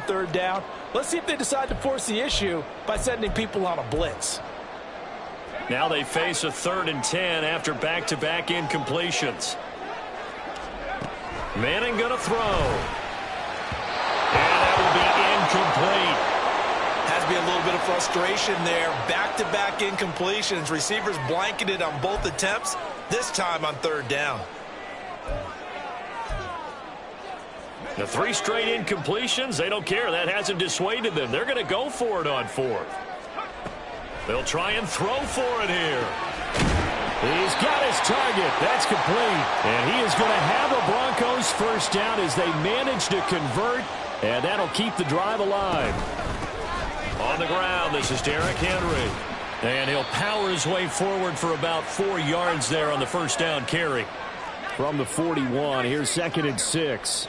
third down. Let's see if they decide to force the issue by sending people on a blitz. Now they face a 3rd and 10 after back-to-back incompletions. Manning going to throw. And that will be incomplete. Has to be a little bit of frustration there. Back-to-back incompletions. Receivers blanketed on both attempts, this time on 3rd down. The 3 straight incompletions, they don't care. That hasn't dissuaded them. They're going to go for it on 4th. They'll try and throw for it here. He's got his target. That's complete. And he is going to have a Broncos first down as they manage to convert. And that'll keep the drive alive. On the ground, this is Derrick Henry. And he'll power his way forward for about 4 yards there on the first down carry. From the 41, here's 2nd and 6.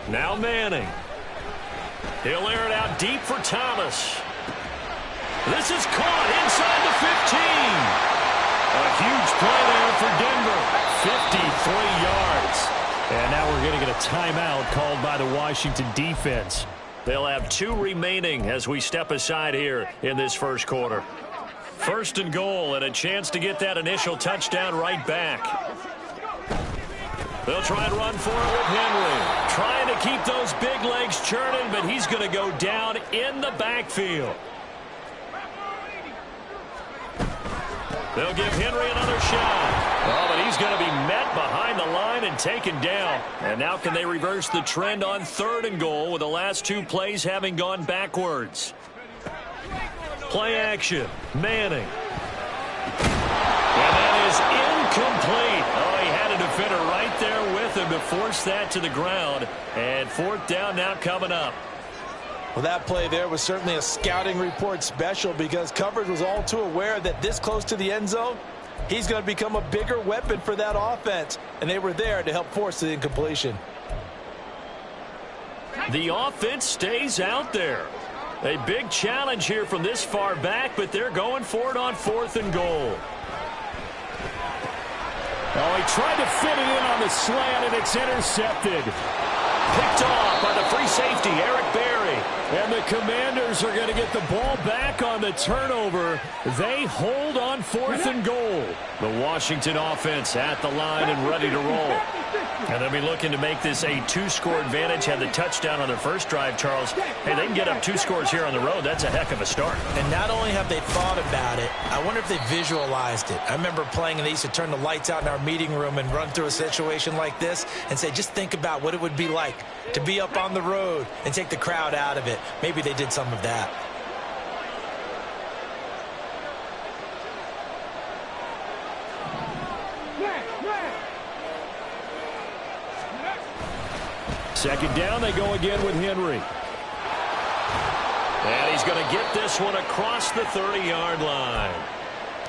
Now Manning. He'll air it out deep for Thomas. This is caught inside the 15. A huge play there for Denver. 53 yards. And now we're going to get a timeout called by the Washington defense. They'll have 2 remaining as we step aside here in this first quarter. 1st and goal and a chance to get that initial touchdown right back. They'll try and run for it with Henry. Trying to keep those big legs churning, but he's going to go down in the backfield. They'll give Henry another shot. Oh, but he's going to be met behind the line and taken down. And now can they reverse the trend on 3rd and goal with the last 2 plays having gone backwards? Play action. Manning. And that is incomplete. Oh, he had a defender right there with him to force that to the ground. And 4th down now coming up. Well, that play there was certainly a scouting report special because coverage was all too aware that this close to the end zone, he's going to become a bigger weapon for that offense. And they were there to help force the incompletion. The offense stays out there. A big challenge here from this far back, but they're going for it on 4th and goal. Oh, he tried to fit it in on the slant, and it's intercepted. Picked off by the free safety, Eric Berry. And the Commanders are going to get the ball back on the turnover. They hold on 4th and goal. The Washington offense at the line and ready to roll. And they'll be looking to make this a 2-score advantage. Had the touchdown on their first drive, Charles. Hey, they can get up 2 scores here on the road. That's a heck of a start. And not only have they thought about it, I wonder if they visualized it. I remember playing and they used to turn the lights out in our meeting room and run through a situation like this and say, just think about what it would be like to be up on the road and take the crowd out of it. Maybe they did some of that. Second down, they go again with Henry. And he's going to get this one across the 30-yard line.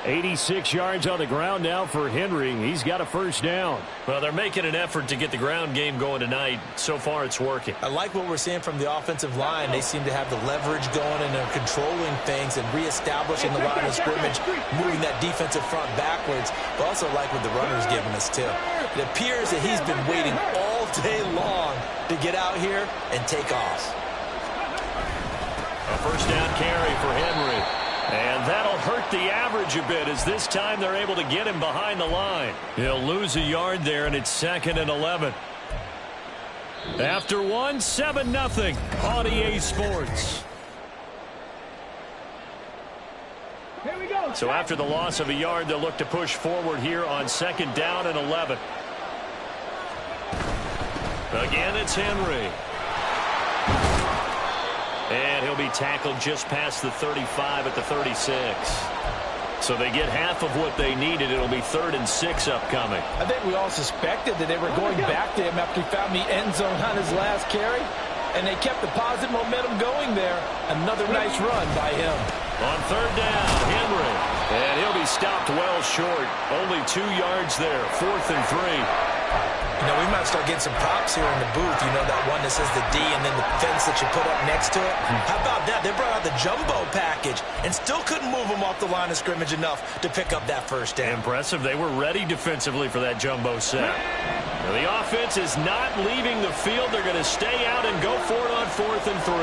86 yards on the ground now for Henry. He's got a first down. Well, they're making an effort to get the ground game going tonight. So far, it's working. I like what we're seeing from the offensive line. They seem to have the leverage going and they're controlling things and reestablishing the line of scrimmage, moving that defensive front backwards. But also like what the runner's giving us, too. It appears that he's been waiting all day long to get out here and take off. A first down carry for Henry. And that'll hurt the average a bit as this time they're able to get him behind the line. He'll lose a yard there, and it's 2nd and 11. After 1, 7-0 on EA Sports. Here we go. So after the loss of a yard, they'll look to push forward here on 2nd down and 11. Again, it's Henry. And he'll be tackled just past the 35 at the 36. So they get half of what they needed. It'll be 3rd and 6 upcoming. I think we all suspected that they were going back to him after he found the end zone on his last carry. And they kept the positive momentum going there. Another nice run by him. On 3rd down, Henry. And he'll be stopped well short. Only 2 yards there. 4th and 3. You know, we might start getting some props here in the booth. You know, that one that says the D and then the fence that you put up next to it. How about that? They brought out the jumbo package and still couldn't move them off the line of scrimmage enough to pick up that first down. Impressive. They were ready defensively for that jumbo set. Now, the offense is not leaving the field. They're going to stay out and go for it on 4th and 3.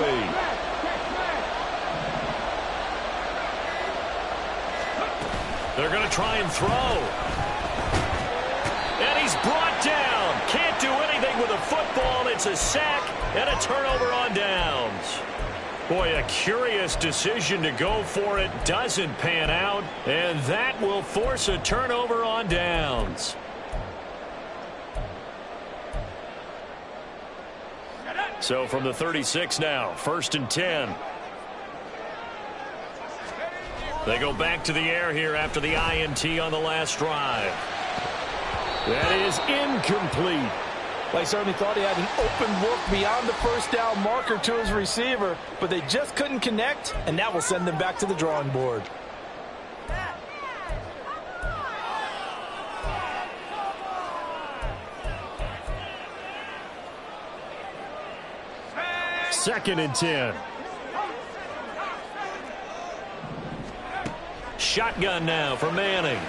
They're going to try and throw. And he's brought down. Can't do anything with a football. It's a sack and a turnover on downs. Boy, a curious decision to go for it. Doesn't pan out. And that will force a turnover on downs. So from the 36 now, 1st and 10. They go back to the air here after the INT on the last drive. That is incomplete. They certainly thought he had an open look beyond the first down marker to his receiver, but they just couldn't connect, and that will send them back to the drawing board. Second and 10. Shotgun now for Manning.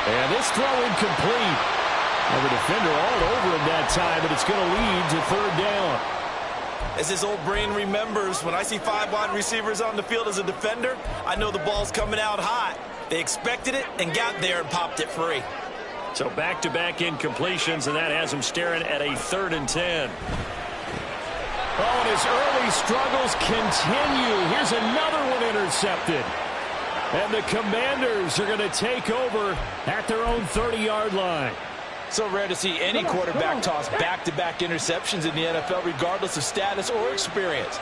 And this throw incomplete. Now the defender all over him that time, but it's going to lead to 3rd down. As his old brain remembers, when I see 5 wide receivers on the field as a defender, I know the ball's coming out hot. They expected it and got there and popped it free. So back-to-back incompletions, and that has him staring at a 3rd and 10. Oh, and his early struggles continue. Here's another one intercepted. And the Commanders are going to take over at their own 30-yard line. So rare to see any quarterback toss back-to-back interceptions in the NFL, regardless of status or experience.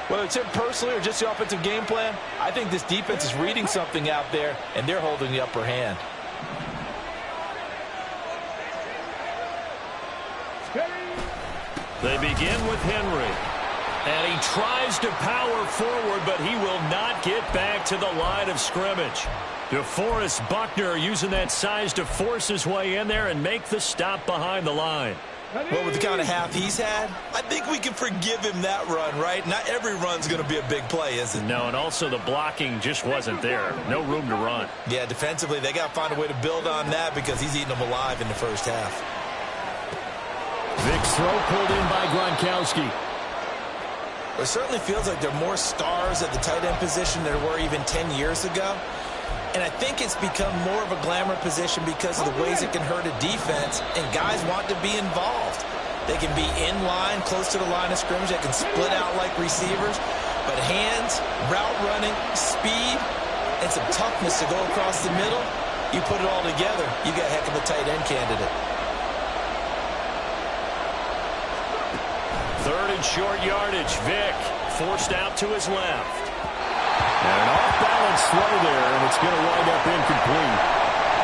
Whether it's him personally or just the offensive game plan, I think this defense is reading something out there, and they're holding the upper hand. They begin with Henry. And he tries to power forward, but he will not get back to the line of scrimmage. DeForest Buckner using that size to force his way in there and make the stop behind the line. Well, with the kind of half he's had, I think we can forgive him that run, right? Not every run's going to be a big play, is it? No, and also the blocking just wasn't there. No room to run. Yeah, defensively, they got to find a way to build on that because he's eating them alive in the first half. Vic's throw pulled in by Gronkowski. It certainly feels like there are more stars at the tight end position than there were even 10 years ago. And I think it's become more of a glamour position because of the ways it can hurt a defense, and guys want to be involved. They can be in line, close to the line of scrimmage. They can split out like receivers. But hands, route running, speed, and some toughness to go across the middle, you put it all together, you got a heck of a tight end candidate. 3rd and short yardage. Vic forced out to his left. And an off-balance throw there, and it's going to wind up incomplete.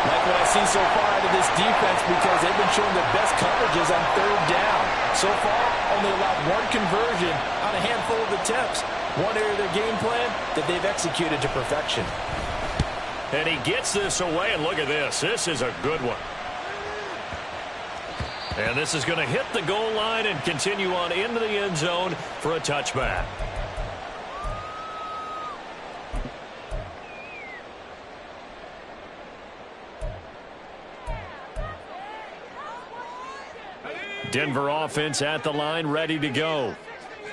Like what I've seen so far out of this defense, because they've been showing their best coverages on 3rd down. So far, only allowed 1 conversion on a handful of attempts. One area of their game plan that they've executed to perfection. And he gets this away, and look at this. This is a good one. And this is going to hit the goal line and continue on into the end zone for a touchback. Denver offense at the line, ready to go.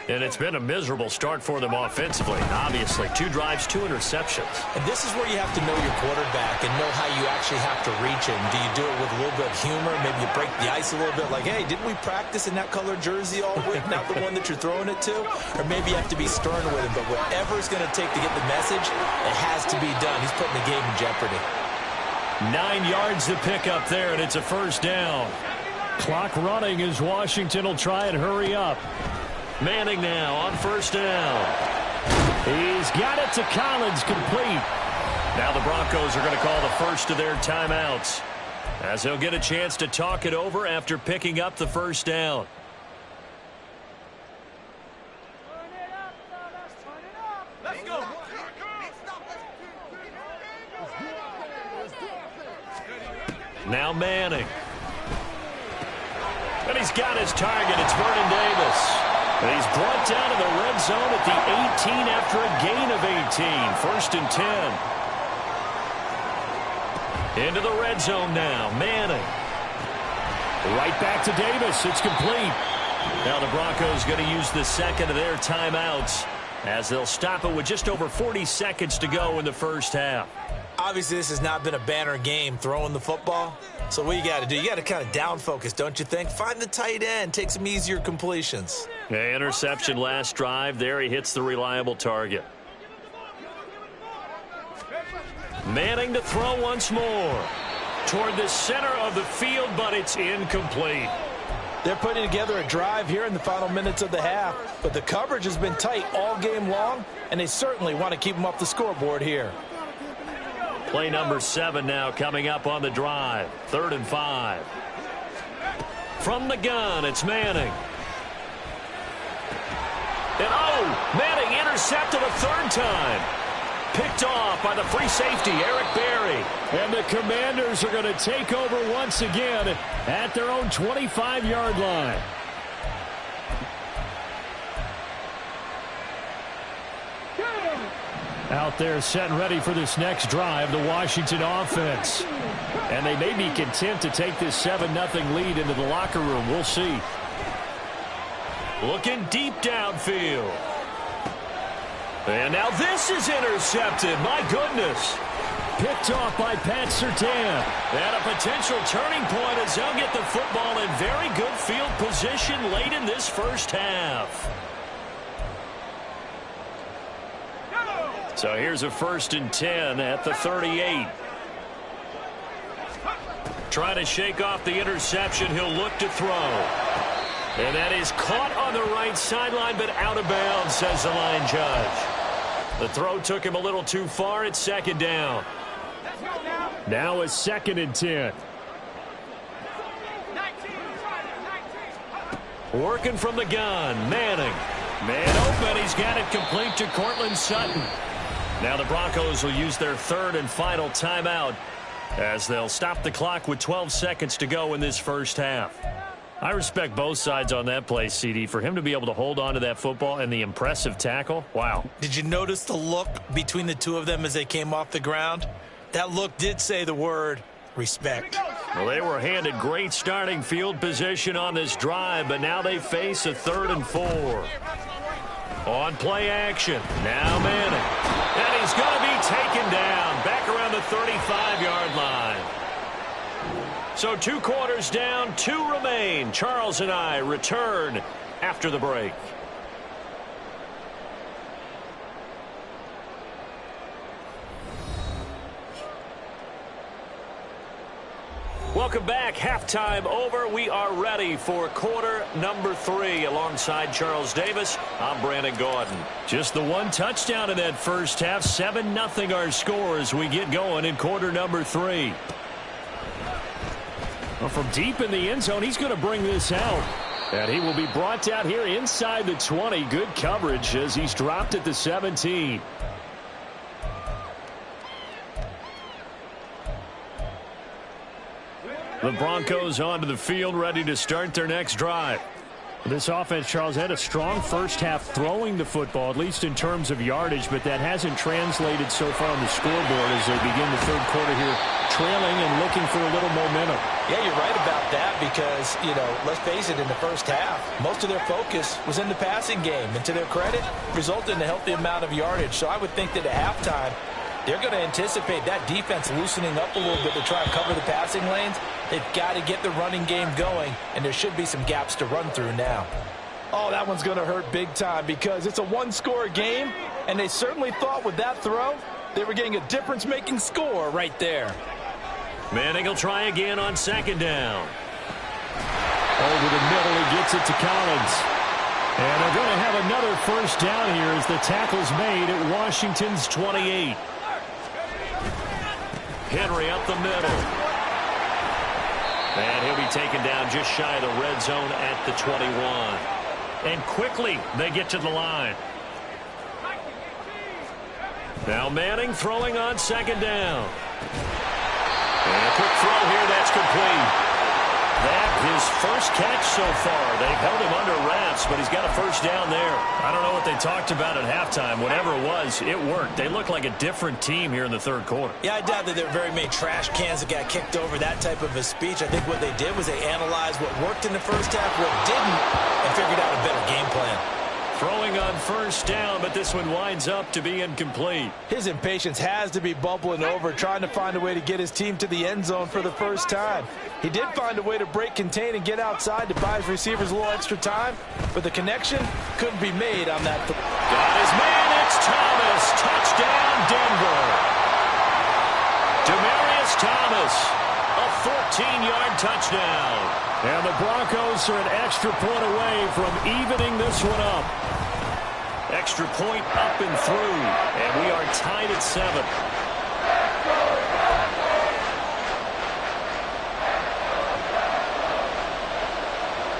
And it's been a miserable start for them offensively. Obviously, 2 drives, 2 interceptions. And this is where you have to know your quarterback and know how you actually have to reach him. Do you do it with a little bit of humor? Maybe you break the ice a little bit like, hey, didn't we practice in that color jersey all week? Not the one that you're throwing it to? Or maybe you have to be stern with him. But whatever it's going to take to get the message, it has to be done. He's putting the game in jeopardy. 9 yards to pick up there, and it's a 1st down. Clock running as Washington will try and hurry up. Manning now on 1st down. He's got it to Collins, complete. Now the Broncos are going to call the first of their timeouts, as they'll get a chance to talk it over after picking up the 1st down. Let's go. Now Manning. he's got his target. It's Vernon Davis. He's brought down to the red zone at the 18 after a gain of 18. First and 10. Into the red zone now. Manning. Right back to Davis. It's complete. Now the Broncos going to use the second of their timeouts as they'll stop it with just over 40 seconds to go in the first half. Obviously, this has not been a banner game throwing the football. So what you got to do, you got to kind of down focus, don't you think? Find the tight end, take some easier completions. Yeah, interception last drive. There he hits the reliable target. Manning to throw once more. Toward the center of the field, but it's incomplete. They're putting together a drive here in the final minutes of the half, but the coverage has been tight all game long, and they certainly want to keep them off the scoreboard here. Play number 7 now coming up on the drive. 3rd and 5. From the gun, it's Manning. And Manning intercepted a third time. Picked off by the free safety, Eric Berry. And the Commanders are going to take over once again at their own 25-yard line. Out there set and ready for this next drive, the Washington offense. And they may be content to take this 7-0 lead into the locker room. We'll see. Looking deep downfield. And now this is intercepted. My goodness. Picked off by Pat Surtain. And a potential turning point as they'll get the football in very good field position late in this first half. So here's a 1st and 10 at the 38. Trying to shake off the interception. He'll look to throw. And that is caught on the right sideline, but out of bounds, says the line judge. The throw took him a little too far. It's 2nd down. Now a 2nd and 10. Working from the gun. Manning. Man open. He's got it complete to Cortland Sutton. Now the Broncos will use their 3rd and final timeout as they'll stop the clock with 12 seconds to go in this first half. I respect both sides on that play, CD. For him to be able to hold on to that football and the impressive tackle, wow. Did you notice the look between the two of them as they came off the ground? That look did say the word respect. Well, they were handed great starting field position on this drive, but now they face a 3rd and 4. On play action. Now Manning. And he's going to be taken down back around the 35-yard line. So 2 quarters down, 2 remain. Charles and I return after the break. Welcome back. Halftime over. We are ready for quarter number 3. Alongside Charles Davis, I'm Brandon Gaudin. Just the 1 touchdown in that first half. 7-0 our score as we get going in quarter number 3. Well, from deep in the end zone, he's going to bring this out. And he will be brought down here inside the 20. Good coverage as he's dropped at the 17. The Broncos onto the field, ready to start their next drive. This offense, Charles, had a strong first half throwing the football, at least in terms of yardage, but that hasn't translated so far on the scoreboard as they begin the 3rd quarter here, trailing and looking for a little momentum. Yeah, you're right about that because, let's face it, in the first half, most of their focus was in the passing game. And to their credit, resulted in a healthy amount of yardage. So I would think that at halftime, they're going to anticipate that defense loosening up a little bit to try and cover the passing lanes. They've got to get the running game going, and there should be some gaps to run through now. Oh, that one's going to hurt big time because it's a 1-score game, and they certainly thought with that throw they were getting a difference-making score right there. Manning will try again on 2nd down. Over the middle, he gets it to Collins. And they're going to have another first down here as the tackle's made at Washington's 28. Henry up the middle. And he'll be taken down just shy of the red zone at the 21. And quickly they get to the line. Now Manning throwing on 2nd down. And a quick throw here, that's complete. That his first catch so far. They've held him under wraps, but he's got a first down there. I don't know what they talked about at halftime. Whatever it was, it worked. They look like a different team here in the third quarter. Yeah, I doubt that there were very many trash cans that got kicked over, that type of a speech. I think what they did was they analyzed what worked in the first half, what didn't, and figured out a better game plan. Throwing on first down, but this one winds up to be incomplete. His impatience has to be bubbling over, trying to find a way to get his team to the end zone for the first time. He did find a way to break contain and get outside to buy his receivers a little extra time, but the connection couldn't be made on that. Got his man, it's Thomas. Touchdown, Denver. Demaryius Thomas, a 14-yard touchdown. And the Broncos are an extra point away from evening this one up. Extra point up and through, and we are tied at 7.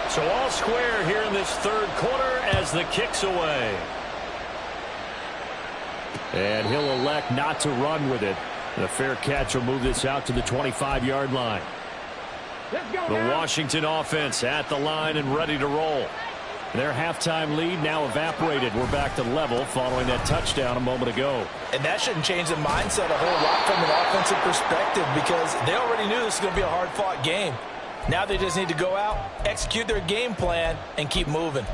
So all square here in this third quarter as the kick's away. And he'll elect not to run with it. The fair catch will move this out to the 25-yard line. The Washington offense at the line and ready to roll. Their halftime lead now evaporated. We're back to level following that touchdown a moment ago. And that shouldn't change the mindset a whole lot from an offensive perspective because they already knew this was going to be a hard-fought game. Now they just need to go out, execute their game plan, and keep moving.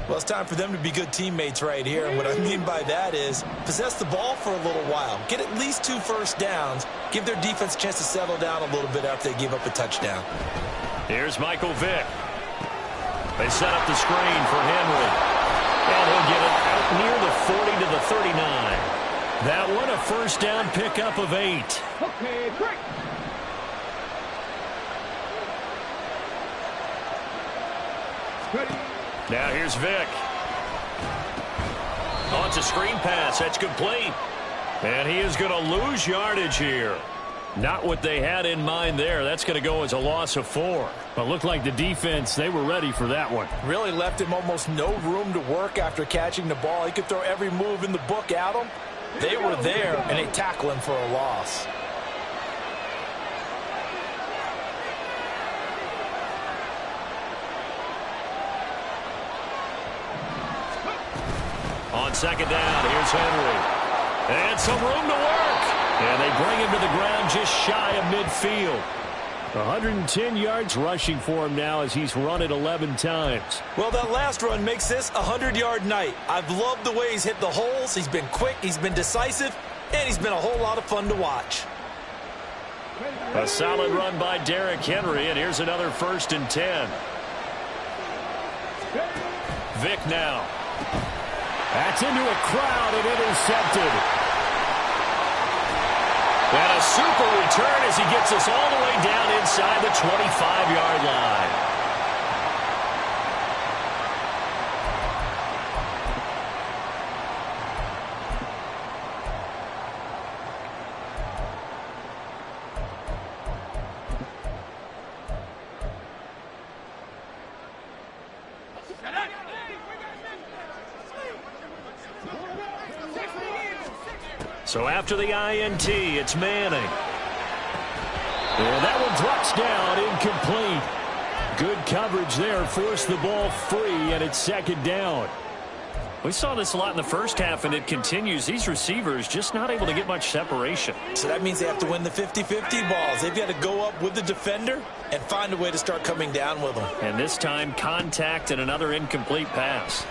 Well, it's time for them to be good teammates right here. And what I mean by that is possess the ball for a little while. Get at least 2 first downs. Give their defense a chance to settle down a little bit after they give up a touchdown. Here's Michael Vick. They set up the screen for Henry. And he'll get it out near the 40 to the 39. That one a first down pickup of 8. Okay, break. Now here's Vick. Oh, it's a screen pass. That's complete. And he is going to lose yardage here. Not what they had in mind there. That's going to go as a loss of 4. But looked like the defense, they were ready for that one. Really left him almost no room to work after catching the ball. He could throw every move in the book at him. They were there, and they tackle him for a loss. On second down, here's Henry. And some room to work. And they bring him to the ground just shy of midfield. 110 yards rushing for him now as he's run it 11 times. Well, that last run makes this a 100-yard night. I've loved the way he's hit the holes. He's been quick, he's been decisive, and he's been a whole lot of fun to watch. A solid run by Derrick Henry, and here's another 1st and 10. Vick now. That's into a crowd and intercepted. And a super return as he gets us all the way down inside the 25-yard line. So after the INT, it's Manning. And that one drops down, incomplete. Good coverage there, forced the ball free, and it's second down. We saw this a lot in the first half, and it continues. These receivers just not able to get much separation. So that means they have to win the 50-50 balls. They've got to go up with the defender and find a way to start coming down with them. And this time, contact and another incomplete pass.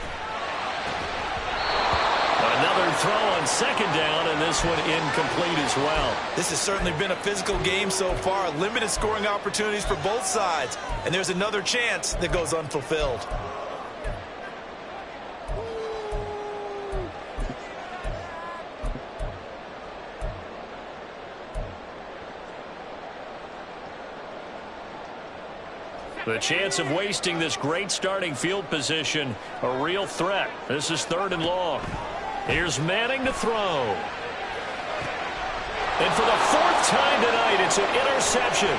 Another throw on second down, and this one incomplete as well. This has certainly been a physical game so far. Limited scoring opportunities for both sides. And there's another chance that goes unfulfilled. The chance of wasting this great starting field position, a real threat. This is 3rd and long. Here's Manning to throw. And for the 4th time tonight, it's an interception.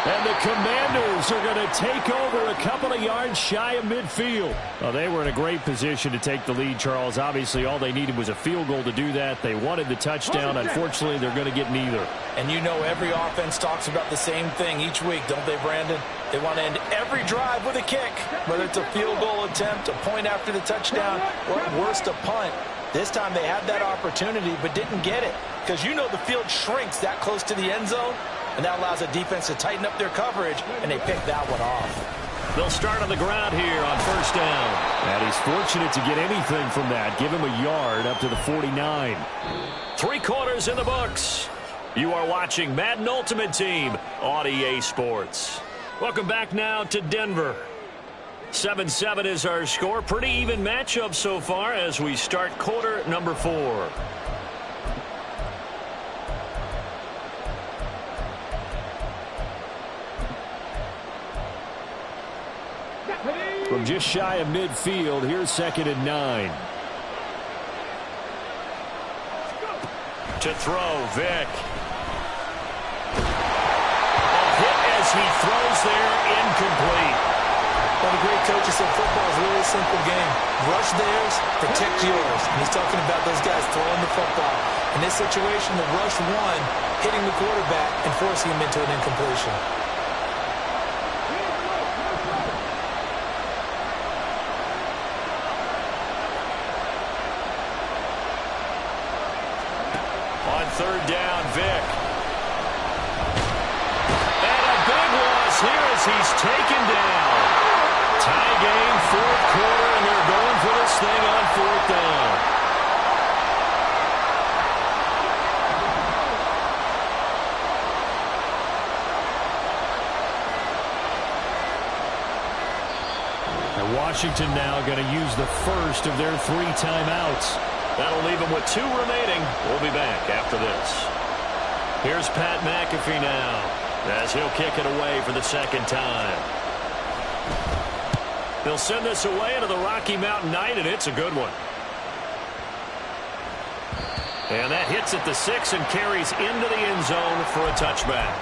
And the Commanders are going to take over a couple of yards shy of midfield. Well, they were in a great position to take the lead, Charles. Obviously, all they needed was a field goal to do that. They wanted the touchdown. Unfortunately, they're going to get neither. And you know every offense talks about the same thing each week, don't they, Brandon? They want to end every drive with a kick, whether it's a field goal attempt, a point after the touchdown, or at worst, a punt. This time they had that opportunity but didn't get it because you know the field shrinks that close to the end zone, and that allows the defense to tighten up their coverage, and they picked that one off. They'll start on the ground here on first down. And he's fortunate to get anything from that. Give him a yard up to the 49. 3 quarters in the books. You are watching Madden Ultimate Team on EA Sports. Welcome back now to Denver. 7-7 is our score. Pretty even matchup so far as we start quarter number 4. From just shy of midfield, here's 2nd and 9. To throw, Vick. A hit as he throws there, incomplete. One of the great coaches said football is really a simple game. Rush theirs, protect yours. And he's talking about those guys throwing the football. In this situation, the rush one, hitting the quarterback and forcing him into an incompletion. On 3rd down, Vick. And a big loss here as he's taken down. Tie game, 4th quarter, and they're going for this thing on 4th down. And Washington now going to use the first of their 3 timeouts. That'll leave them with 2 remaining. We'll be back after this. Here's Pat McAfee now as he'll kick it away for the 2nd time. They'll send this away into the Rocky Mountain night, and it's a good one. And that hits at the 6 and carries into the end zone for a touchback.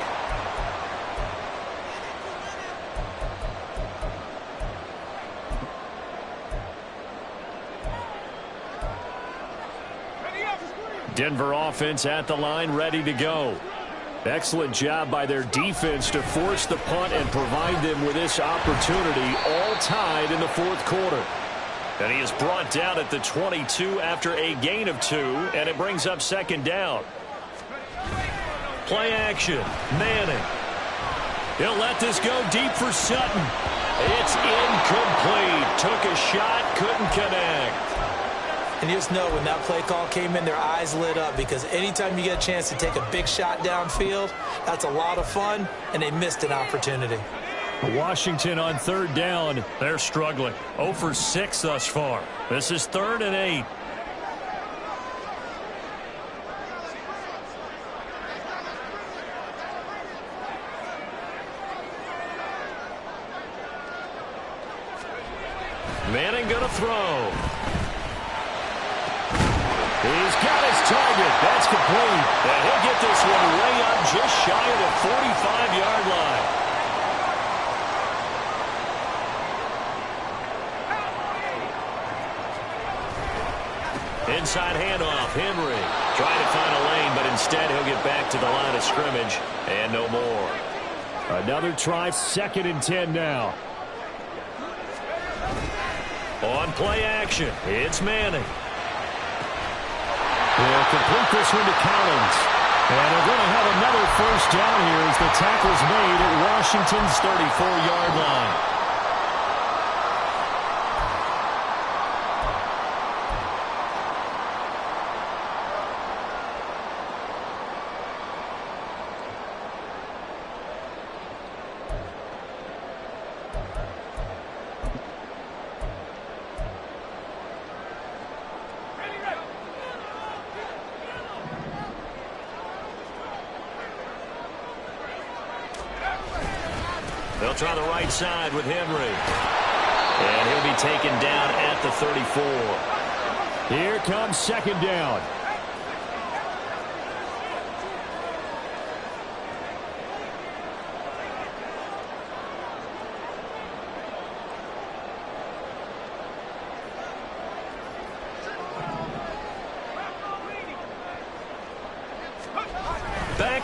Denver offense at the line, ready to go. Excellent job by their defense to force the punt and provide them with this opportunity, all tied in the 4th quarter. And he is brought down at the 22 after a gain of 2, and it brings up 2nd down. Play action, Manning. He'll let this go deep for Sutton. It's incomplete. Took a shot, couldn't connect. And you just know when that play call came in, their eyes lit up because anytime you get a chance to take a big shot downfield, that's a lot of fun, and they missed an opportunity. Washington on 3rd down. They're struggling. 0 for 6 thus far. This is 3rd and 8. Manning gonna throw. He's got his target. That's complete. And he'll get this one way up just shy of the 45-yard line. Inside handoff, Henry. Trying to find a lane, but instead he'll get back to the line of scrimmage. And no more. Another try, 2nd and 10 now. On play action, it's Manning. They'll complete this one to Collins. And they're going to have another 1st down here as the tackle's made at Washington's 34-yard line. They'll try the right side with Henry. And he'll be taken down at the 34. Here comes 2nd down.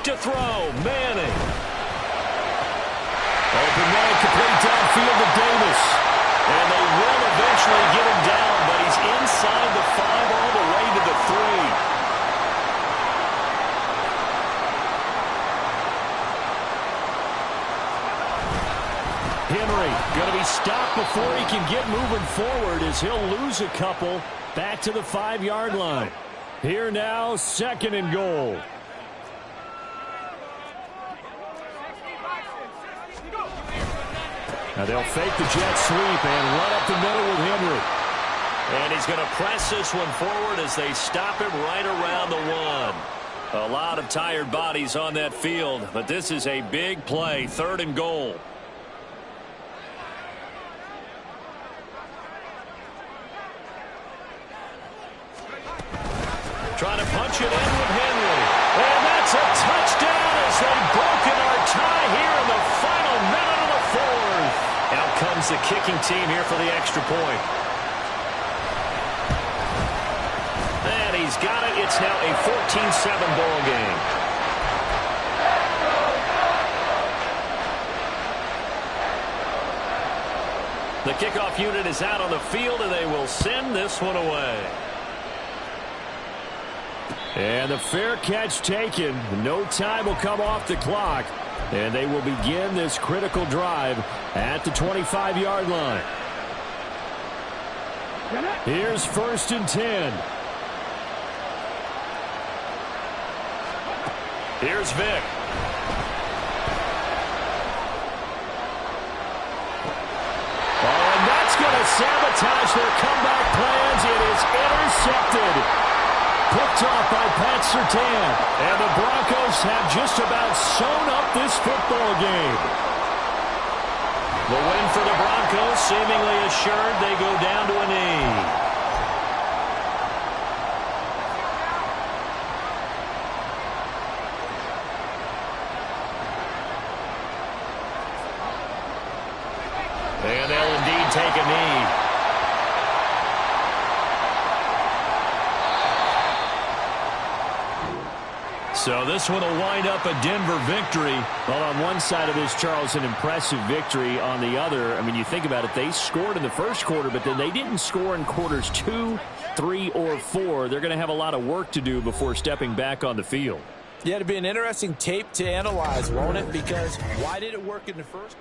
back to throw. Manning. Open man, complete downfield to Davis. And they will eventually get him down, but he's inside the 5 all the way to the 3. Henry going to be stopped before he can get moving forward as he'll lose a couple back to the 5-yard line. Here now, 2nd and goal. Now they'll fake the jet sweep and run up the middle with Henry. And he's going to press this one forward as they stop him right around the 1. A lot of tired bodies on that field, but this is a big play, 3rd and goal. Trying to punch it in with Henry. And that's a touchdown as they've broken our tie here in the final minute of the 4th. Out comes the kicking team here for the extra point. And he's got it. It's now a 14-7 ball game. The kickoff unit is out on the field, and they will send this one away. And the fair catch taken. No time will come off the clock. And they will begin this critical drive at the 25-yard line. Here's 1st and 10. Here's Vic. Oh, and that's going to sabotage their comeback plans. It is intercepted. Picked off by Pat Surtain. And the Broncos have just about sewn up this football game. The win for the Broncos seemingly assured. They go down to a knee. And they'll indeed take a knee. So this one will wind up a Denver victory. Well, on one side of this, Charles, an impressive victory. On the other, I mean, you think about it, they scored in the first quarter, but then they didn't score in quarters 2, 3, or 4. They're going to have a lot of work to do before stepping back on the field. Yeah, it'll be an interesting tape to analyze, won't it? Because why did it work in the first?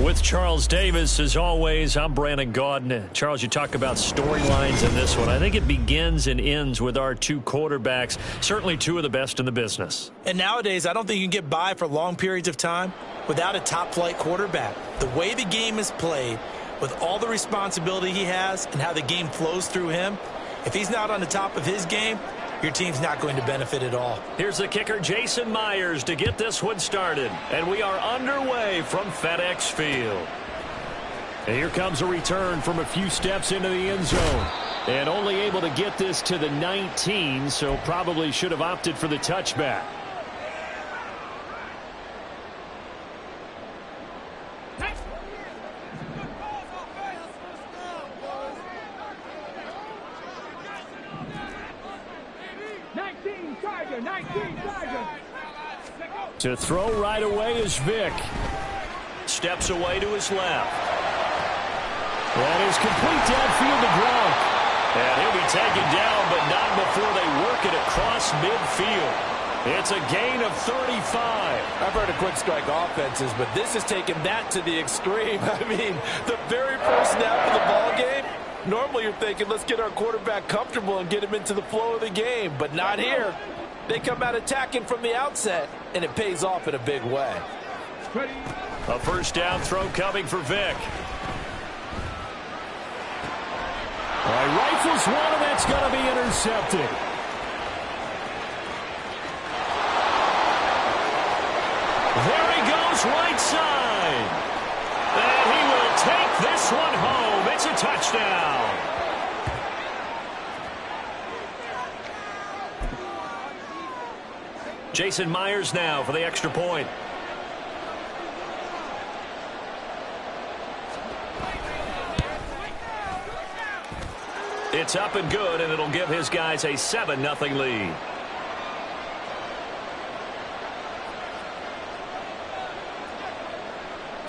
With Charles Davis, as always, I'm Brandon Gaudin. Charles, you talk about storylines in this one. I think it begins and ends with our 2 quarterbacks, certainly 2 of the best in the business. And nowadays, I don't think you can get by for long periods of time without a top-flight quarterback. The way the game is played, with all the responsibility he has and how the game flows through him, if he's not on the top of his game, your team's not going to benefit at all. Here's the kicker, Jason Myers, to get this one started. And we are underway from FedEx Field. And here comes a return from a few steps into the end zone. And only able to get this to the 19, so probably should have opted for the touchback. To throw right away is Vick. Steps away to his left. That is complete downfield to Gronk. And he'll be taken down, but not before they work it across midfield. It's a gain of 35. I've heard of quick strike offenses, but this is taking that to the extreme. I mean, the very first snap of the ball game, normally you're thinking, let's get our quarterback comfortable and get him into the flow of the game, but not here. They come out attacking from the outset, and it pays off in a big way. A first down throw coming for Vick. All right, rifles one, and that's going to be intercepted. There he goes, right side. And he will take this one home. It's a touchdown. Jason Myers now for the extra point. It's up and good, and it'll give his guys a 7-0 lead.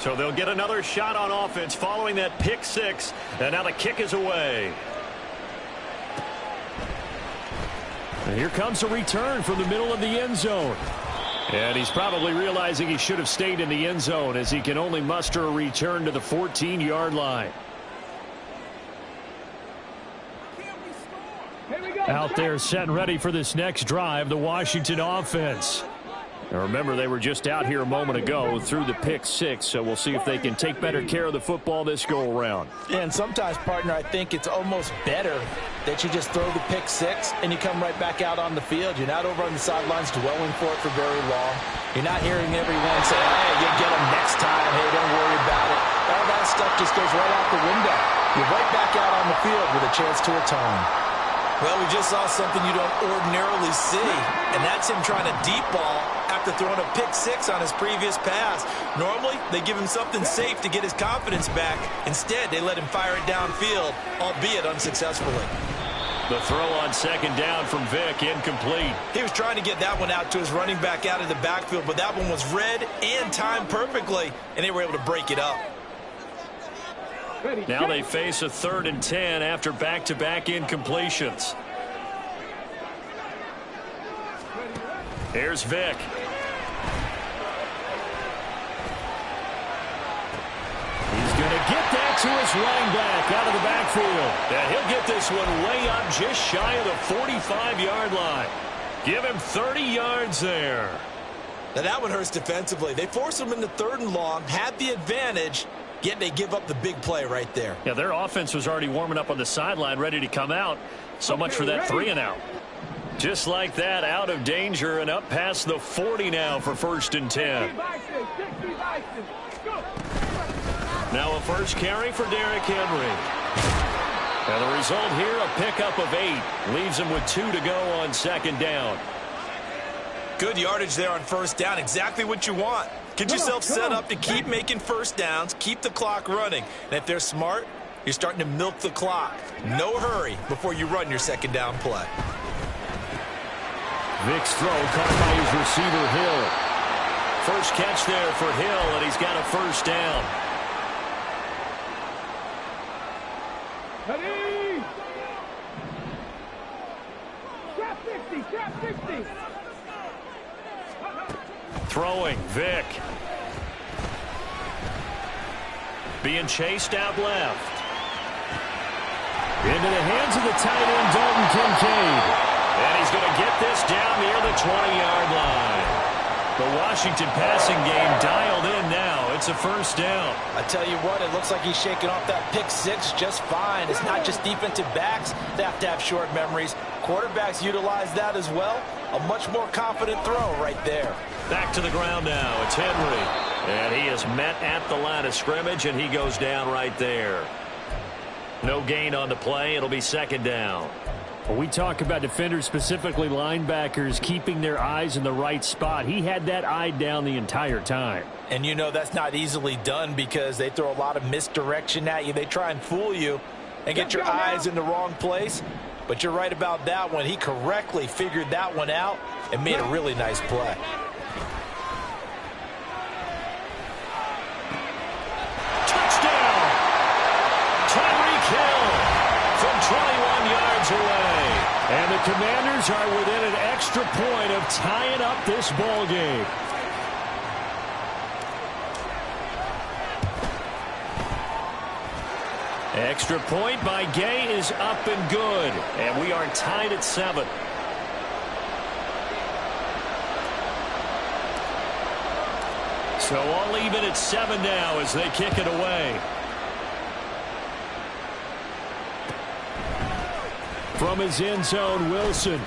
So they'll get another shot on offense following that pick six, and now the kick is away. And here comes a return from the middle of the end zone. And he's probably realizing he should have stayed in the end zone as he can only muster a return to the 14-yard line. Out there set and ready for this next drive, the Washington offense. Now remember, they were just out here a moment ago through the pick six, so we'll see if they can take better care of the football this go-around. And sometimes, partner, I think it's almost better that you just throw the pick six and you come right back out on the field. You're not over on the sidelines dwelling for it for very long. You're not hearing everyone say, hey, you'll get them next time. Hey, don't worry about it. All that stuff just goes right out the window. You're right back out on the field with a chance to atone. Well, we just saw something you don't ordinarily see, and that's him trying to deep ball after throwing a pick six on his previous pass. Normally, they give him something safe to get his confidence back. Instead, they let him fire it downfield, albeit unsuccessfully. The throw on second down from Vick, incomplete. He was trying to get that one out to his running back out of the backfield, but that one was read and timed perfectly, and they were able to break it up. Now they face a 3rd and 10 after back-to-back incompletions. Here's Vick. He's going to get that to his running back out of the backfield. And he'll get this one way up just shy of the 45-yard line. Give him 30 yards there. Now that one hurts defensively. They forced him into 3rd and long, had the advantage, yet they give up the big play right there. Yeah, their offense was already warming up on the sideline, ready to come out. So much for that 3 and out. Just like that, out of danger and up past the 40 now for 1st and 10. Now a first carry for Derrick Henry. And the result here, a pickup of 8. Leaves him with 2 to go on 2nd down. Good yardage there on 1st down. Exactly what you want. Get yourself set up to keep making 1st downs, keep the clock running. And if they're smart, you're starting to milk the clock. No hurry before you run your 2nd down play. Vick's throw caught by his receiver, Hill. First catch there for Hill, and he's got a 1st down. Ready? Trap 60, trap 60. Throwing, Vick. Being chased out left. Into the hands of the tight end, Dalton Kincaid. And he's going to get this down near the 20-yard line. The Washington passing game dialed in now. It's a 1st down. I tell you what, it looks like he's shaking off that pick six just fine. It's not just defensive backs that have to have short memories. Quarterbacks utilize that as well. A much more confident throw right there. Back to the ground now. It's Henry. And he is met at the line of scrimmage, and he goes down right there. No gain on the play. It'll be 2nd down. When we talk about defenders, specifically linebackers, keeping their eyes in the right spot, he had that eye down the entire time. And you know that's not easily done because they throw a lot of misdirection at you. They try and fool you and get your eyes in the wrong place. But you're right about that one. He correctly figured that one out and made a really nice play. Touchdown! Tyreek Hill from 21 yards away. And the Commanders are within an extra point of tying up this ball game. Extra point by Gay is up and good. And we are tied at 7. So all even at 7 now as they kick it away. From his end zone, Wilson.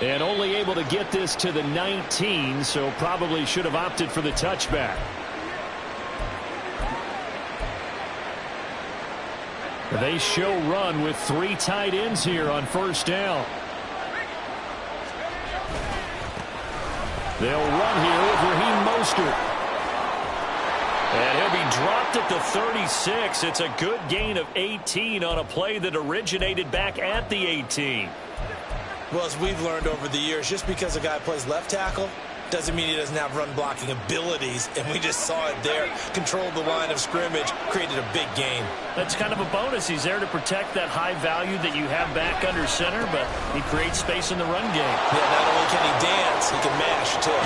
And only able to get this to the 19, so probably should have opted for the touchback. They show run with 3 tight ends here on first down. They'll run here with Raheem Mostert. And he'll be dropped at the 36. It's a good gain of 18 on a play that originated back at the 18. Well, as we've learned over the years, just because a guy plays left tackle doesn't mean he doesn't have run blocking abilities, and we just saw it there. Controlled the line of scrimmage, created a big gain. That's kind of a bonus. He's there to protect that high value that you have back under center, but he creates space in the run game. Yeah, not only can he dance, he can mash, too.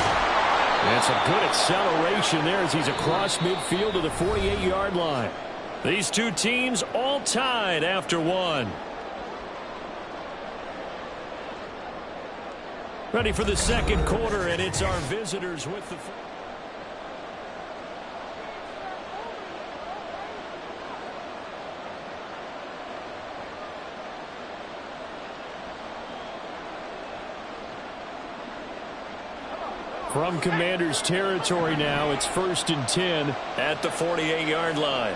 And some good acceleration there as he's across midfield to the 48-yard line. These two teams all tied after 1. Ready for the second quarter, and it's our visitors with the... From Commanders territory now, it's 1st and 10 at the 48-yard line.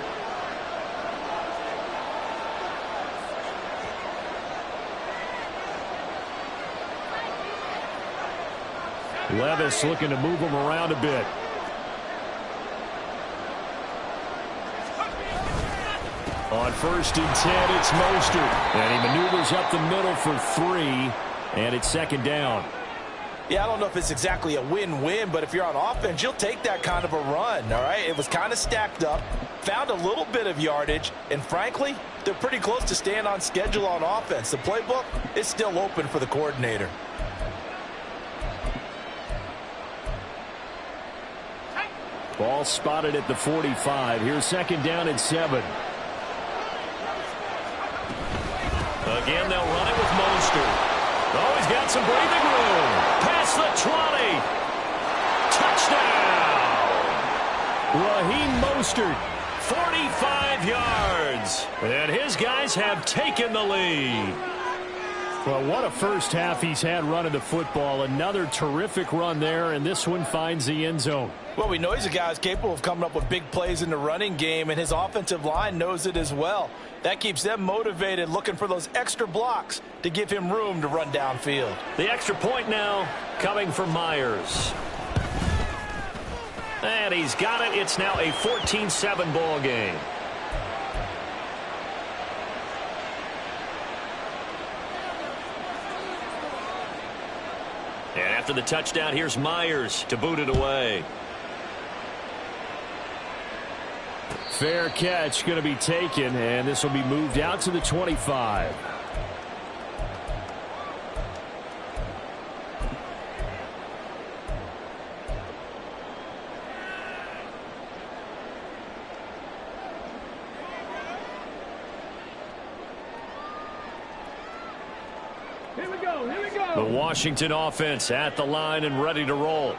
Levis looking to move him around a bit. On 1st and 10, it's Mostert. And he maneuvers up the middle for 3, and it's 2nd down. Yeah, I don't know if it's exactly a win-win, but if you're on offense, you'll take that kind of a run, all right? It was kind of stacked up, found a little bit of yardage, and frankly, they're pretty close to staying on schedule on offense. The playbook is still open for the coordinator. Ball spotted at the 45. Here's 2nd down and 7. Again, they'll run it with Mostert. Oh, he's got some breathing room. Past the 20. Touchdown. Raheem Mostert. 45 yards. And his guys have taken the lead. Well, what a first half he's had running the football. Another terrific run there, and this one finds the end zone. Well, we know he's a guy who's capable of coming up with big plays in the running game, and his offensive line knows it as well. That keeps them motivated, looking for those extra blocks to give him room to run downfield. The extra point now coming from Myers. And he's got it. It's now a 14-7 ball game. And after the touchdown, here's Myers to boot it away. Fair catch going to be taken, and this will be moved out to the 25. Here we go, here we go. The Washington offense at the line and ready to roll.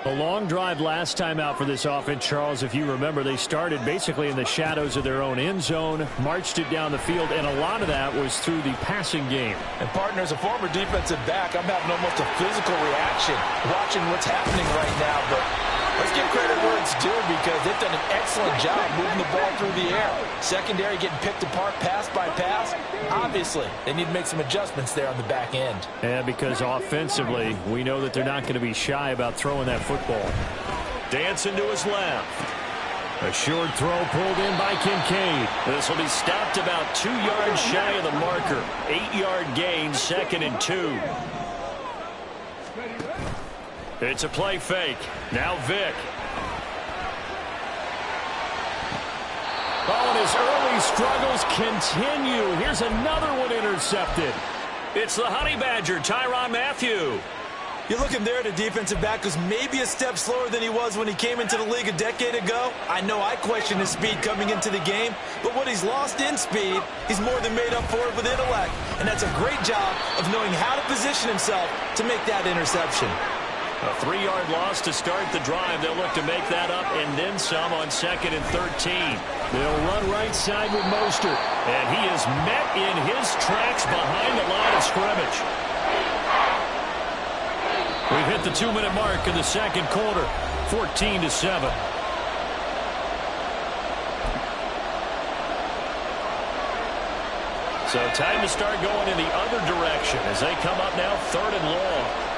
A long drive last time out for this offense, Charles. If you remember, they started basically in the shadows of their own end zone, marched it down the field, and a lot of that was through the passing game. And, partner, as a former defensive back, I'm having almost a physical reaction watching what's happening right now. But let's give credit where it's due because they've done an excellent job moving the ball through the air. Secondary getting picked apart pass by pass. Obviously, they need to make some adjustments there on the back end. And because offensively, we know that they're not going to be shy about throwing that football. Dancing to his left. A short throw pulled in by Kincaid. This will be stopped about 2 yards shy of the marker. 8-yard gain, 2nd and 2. It's a play fake. Now Vick. Oh, and his early struggles continue. Here's another one intercepted. It's the Honey Badger, Tyrann Mathieu. You look him there at a defensive back who's maybe a step slower than he was when he came into the league a decade ago. I know I questioned his speed coming into the game, but what he's lost in speed, he's more than made up for it with intellect. And that's a great job of knowing how to position himself to make that interception. A 3-yard loss to start the drive. They'll look to make that up and then some on 2nd and 13. They'll run right side with Mostert. And he is met in his tracks behind the line of scrimmage. We've hit the 2-minute mark in the second quarter. 14-7. So time to start going in the other direction as they come up now 3rd and long.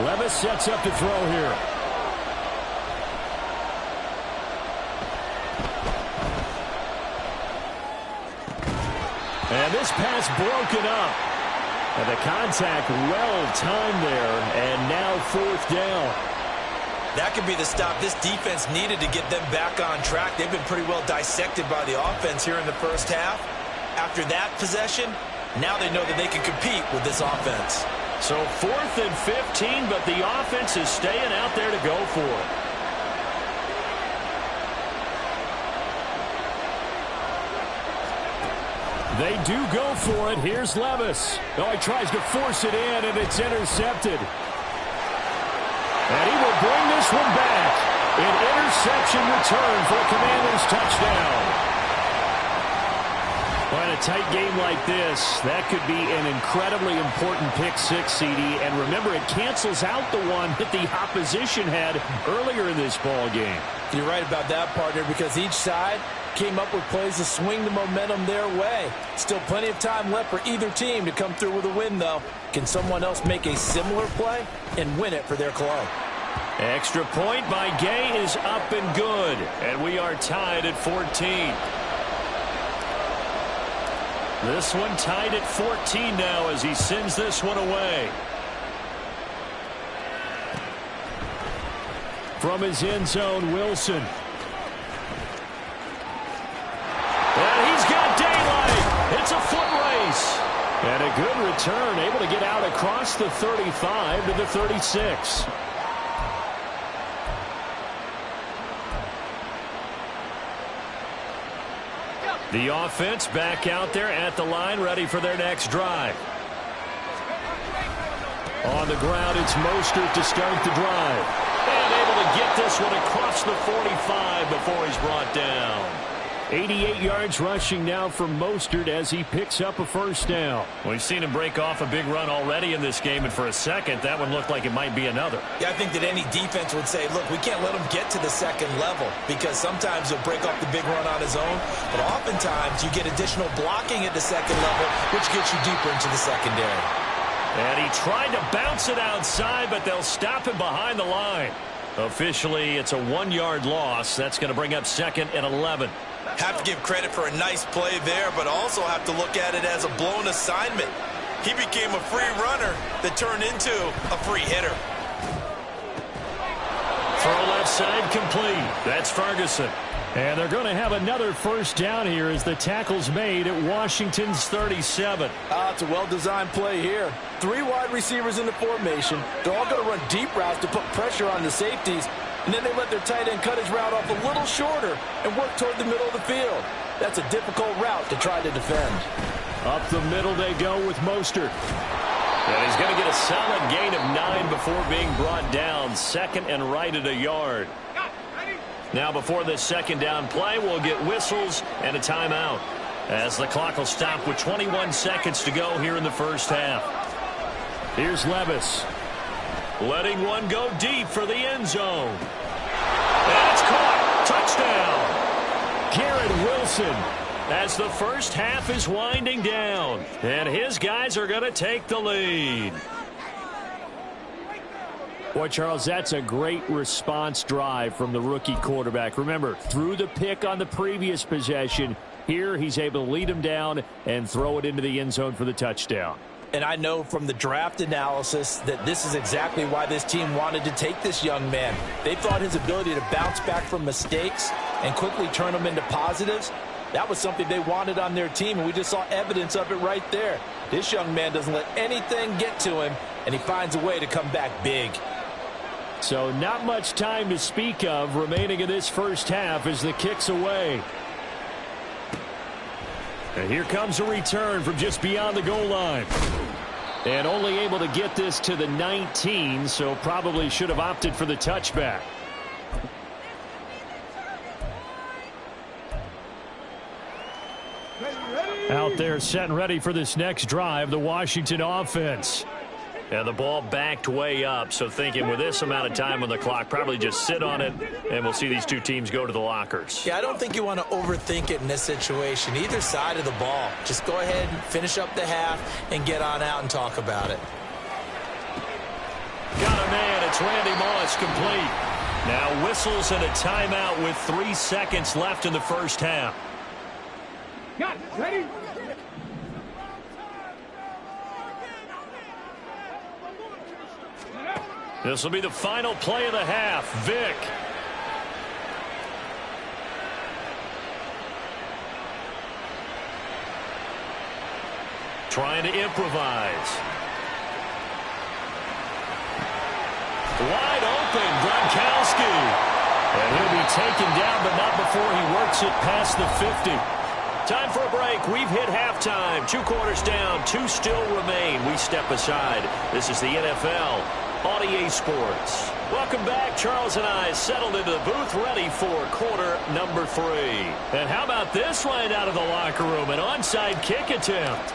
Levis sets up to throw here. And this pass broken up. And the contact well timed there. And now 4th down. That could be the stop this defense needed to get them back on track. They've been pretty well dissected by the offense here in the first half. After that possession, now they know that they can compete with this offense. So 4th and 15, but the offense is staying out there to go for it. They do go for it. Here's Levis. Oh, he tries to force it in, and it's intercepted. And he will bring this one back. An interception return for a Commanders touchdown. Well, in a tight game like this, that could be an incredibly important pick six, CD. And remember, it cancels out the one that the opposition had earlier in this ball game. You're right about that, partner, because each side came up with plays to swing the momentum their way. Still plenty of time left for either team to come through with a win, though. Can someone else make a similar play and win it for their club? Extra point by Gay is up and good. And we are tied at 14. This one tied at 14 now as he sends this one away. From his end zone, Wilson. And he's got daylight. It's a foot race. And a good return, able to get out across the 35 to the 36. The offense back out there at the line, ready for their next drive. On the ground, it's Mostert to start the drive. And able to get this one across the 45 before he's brought down. 88 yards rushing now from Mostert as he picks up a first down. We've seen him break off a big run already in this game, and for a second, that one looked like it might be another. Yeah, I think that any defense would say, look, we can't let him get to the second level because sometimes he'll break off the big run on his own, but oftentimes you get additional blocking at the second level, which gets you deeper into the secondary. And he tried to bounce it outside, but they'll stop him behind the line. Officially, it's a 1-yard loss. That's going to bring up 2nd and 11. Have to give credit for a nice play there, but also have to look at it as a blown assignment. He became a free runner that turned into a free hitter. Throw left side complete. That's Ferguson. And they're going to have another first down here as the tackle's made at Washington's 37. It's a well-designed play here. 3 wide receivers in the formation. They're all going to run deep routes to put pressure on the safeties. And then they let their tight end cut his route off a little shorter and work toward the middle of the field. That's a difficult route to try to defend. Up the middle they go with Mostert. And he's going to get a solid gain of 9 before being brought down. 2nd and right at a yard. Now before this second down play, we'll get whistles and a timeout as the clock will stop with 21 seconds to go here in the first half. Here's Levis. Letting one go deep for the end zone. And it's caught. Touchdown. Garrett Wilson. As the first half is winding down. And his guys are going to take the lead. Boy, Charles, that's a great response drive from the rookie quarterback. Remember, threw the pick on the previous possession. Here, he's able to lead him down and throw it into the end zone for the touchdown. And I know from the draft analysis that this is exactly why this team wanted to take this young man. They thought his ability to bounce back from mistakes and quickly turn them into positives, that was something they wanted on their team, and we just saw evidence of it right there. This young man doesn't let anything get to him, and he finds a way to come back big. So not much time to speak of remaining in this first half as the kick's away. And here comes a return from just beyond the goal line. And only able to get this to the 19, so probably should have opted for the touchback. Out there set and ready for this next drive, the Washington offense. And the ball backed way up, so thinking with this amount of time on the clock, probably just sit on it, and we'll see these two teams go to the lockers. Yeah, I don't think you want to overthink it in this situation. Either side of the ball. Just go ahead and finish up the half and get on out and talk about it. Got a man. It's Randy Moss complete. Now whistles and a timeout with 3 seconds left in the first half. Got it. Ready? This will be the final play of the half. Vick. Trying to improvise. Wide open, Gronkowski. And he'll be taken down, but not before he works it past the 50. Time for a break. We've hit halftime. 2 quarters down. 2 still remain. We step aside. This is the NFL on EA Sports. Welcome back. Charles and I settled into the booth, ready for quarter number 3. And how about this right out of the locker room? An onside kick attempt.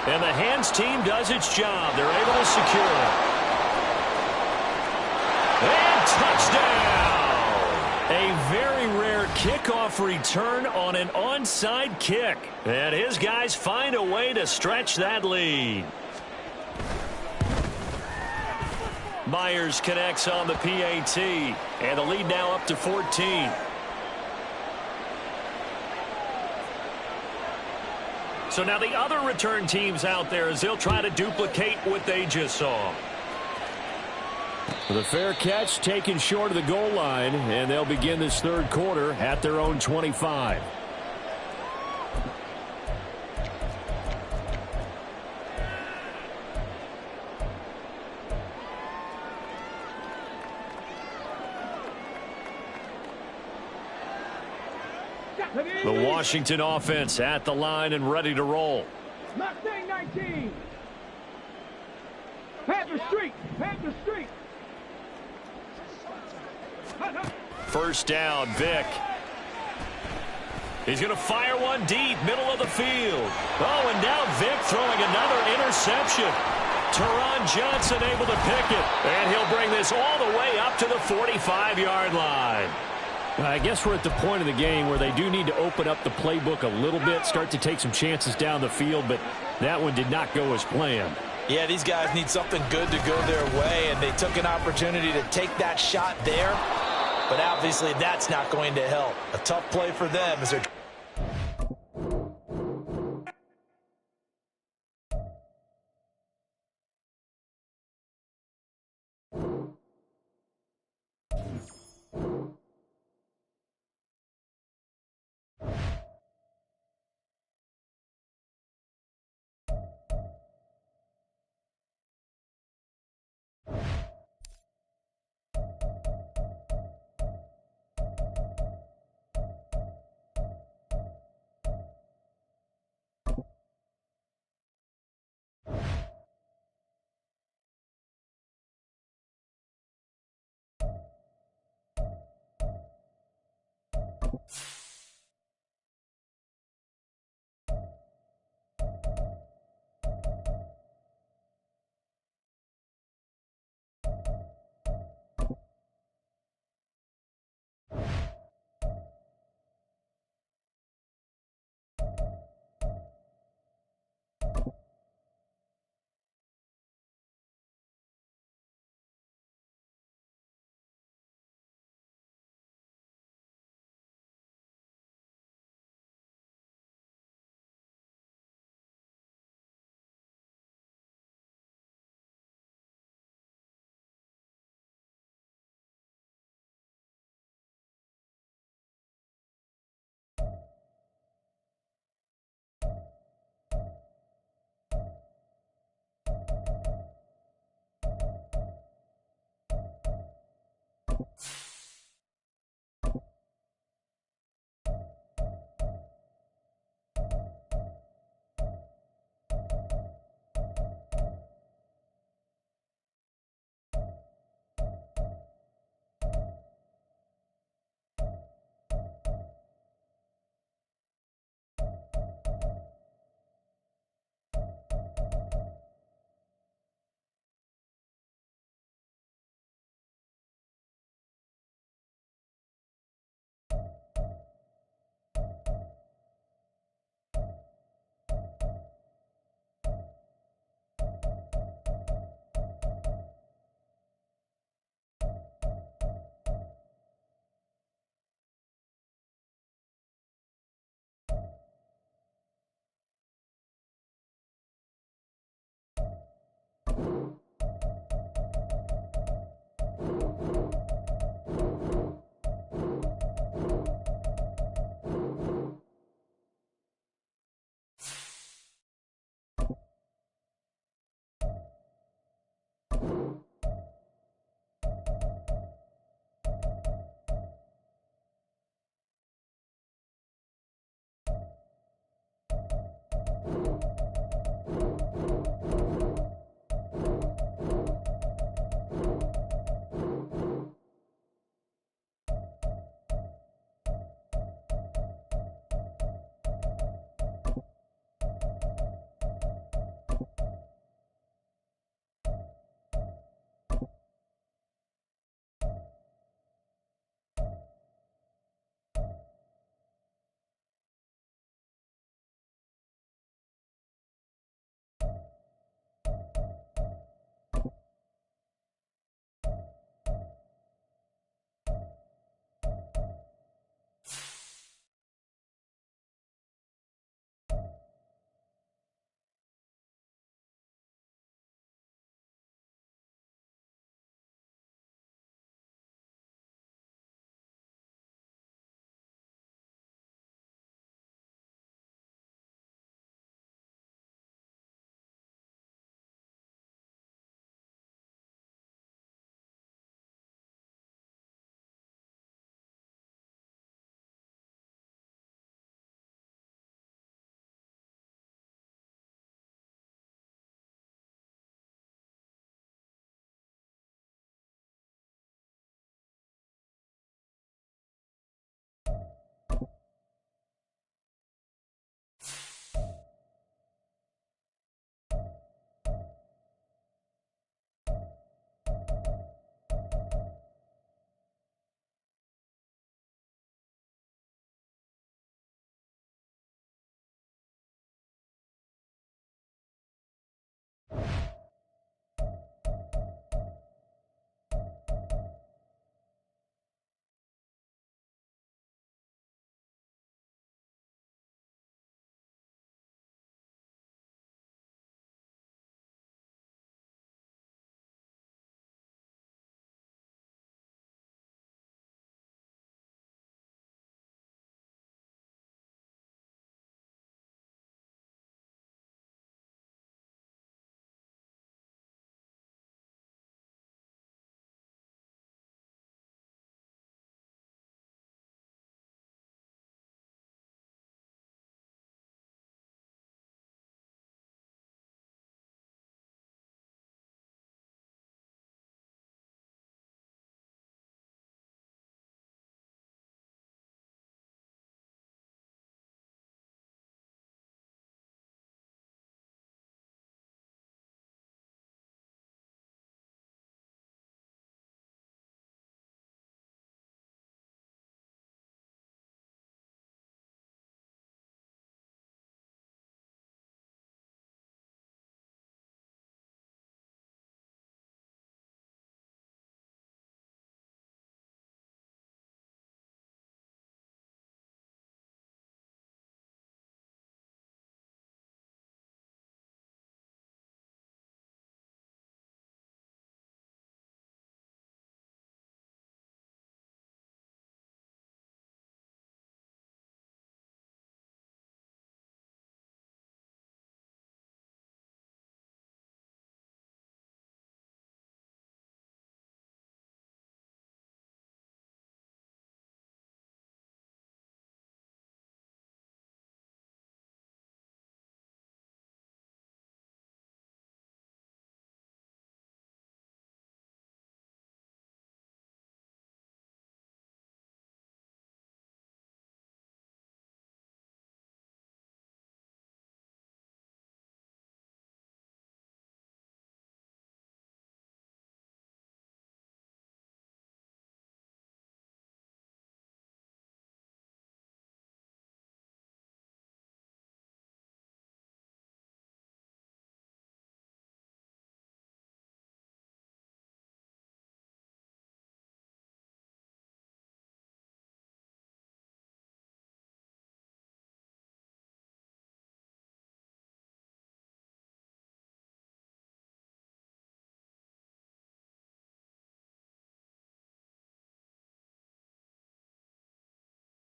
And the hands team does its job. They're able to secure it. And touchdown! A very rare kickoff return on an onside kick. And his guys find a way to stretch that lead. Myers connects on the PAT. And the lead now up to 14. So now the other return teams out there as they'll try to duplicate what they just saw. The fair catch taken short of the goal line, and they'll begin this third quarter at their own 25. The Washington offense at the line and ready to roll. Mustang 19. Panther Street. Panther Street. First down, Vick. He's going to fire one deep, middle of the field. Oh, and now Vick throwing another interception. Teron Johnson able to pick it. And he'll bring this all the way up to the 45-yard line. I guess we're at the point of the game where they do need to open up the playbook a little bit, start to take some chances down the field, but that one did not go as planned. Yeah, these guys need something good to go their way, and they took an opportunity to take that shot there, but obviously that's not going to help. A tough play for them as they're